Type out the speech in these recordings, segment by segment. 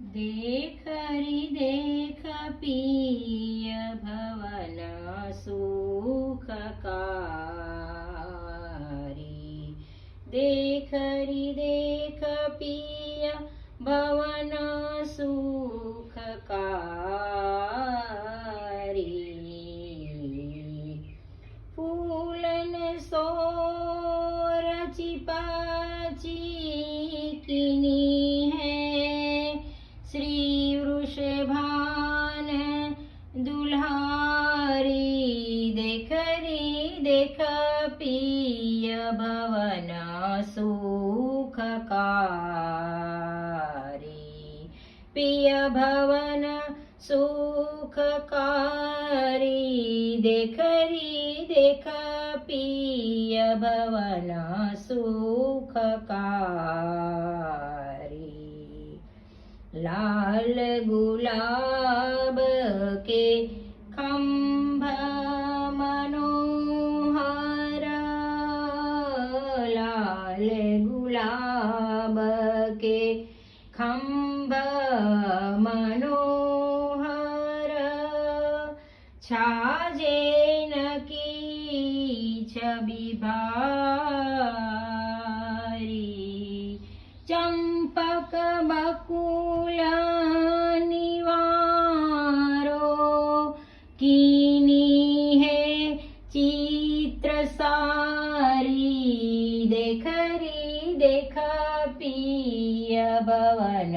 देख हरि देख पिय भवन सुखकारी। देख हरि देख पिय भवन सुखकारी। फूलन सोरचि पाची किनी है, श्री वृषभान दुल्हारी। देख रे देख पिय भवन सुखकारी। पिय भवन सुखकारी। देख रे देख पिय भवन सुखकारी। लाल गुलाब के खंभ मनोहर। लाल गुलाब के खंभ मनोहर। छाजेन की छवि भारी। चंपक बकुल निवारो, कीनी है चित्र सारी। देख रे देख पिय भवन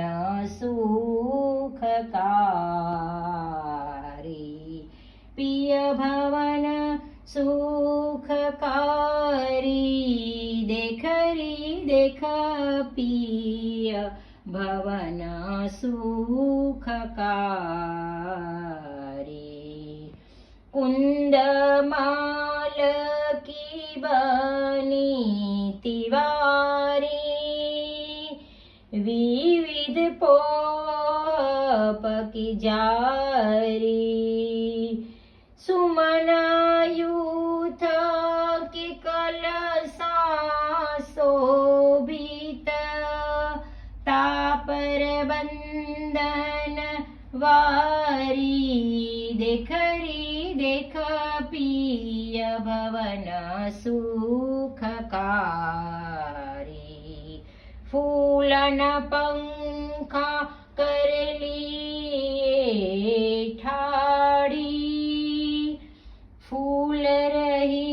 सुखकारी। पिय भवन सुखकारी। देख रे देख पिय भवन सुखकारी। कुंदमाल की बनी तिवारी। विविध पोप की जारी। सुमनायुथ की कलसा शोभित। तापर बंदन वारी। देख रे देख पिय भवन सुखकारी। फूलन पंखा कर लिए ठाड़ी। फूल रही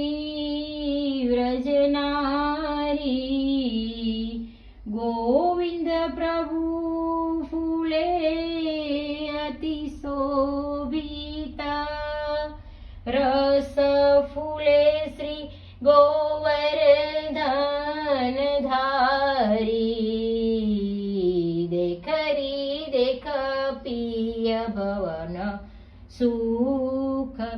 व्रजनारी। गोविंद प्रभु फूले अति शोभित। रस फूले श्री गोवर्धन धारी। देख रे देख पिय भवन सुखकारी।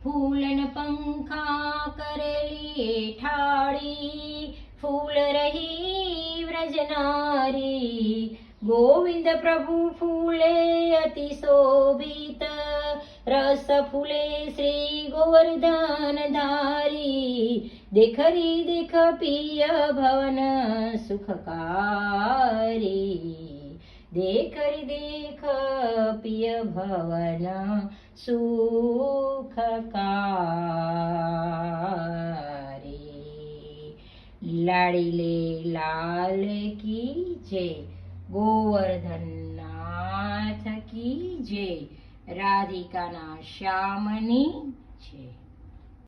फूलन पंखा कर लिए ठाड़ी। फूल रही व्रजनारी। गोविंद प्रभु फूले अति शोभित। रस फूले श्री गोवर्धन धारी। देख रे देख पिय भवन सुखकारी। देख रे देख पिय भवन सुखकारी। लाडीले लाल की जय। गोवर्धन नाथ की जय। राधिकाना श्यामनी जय।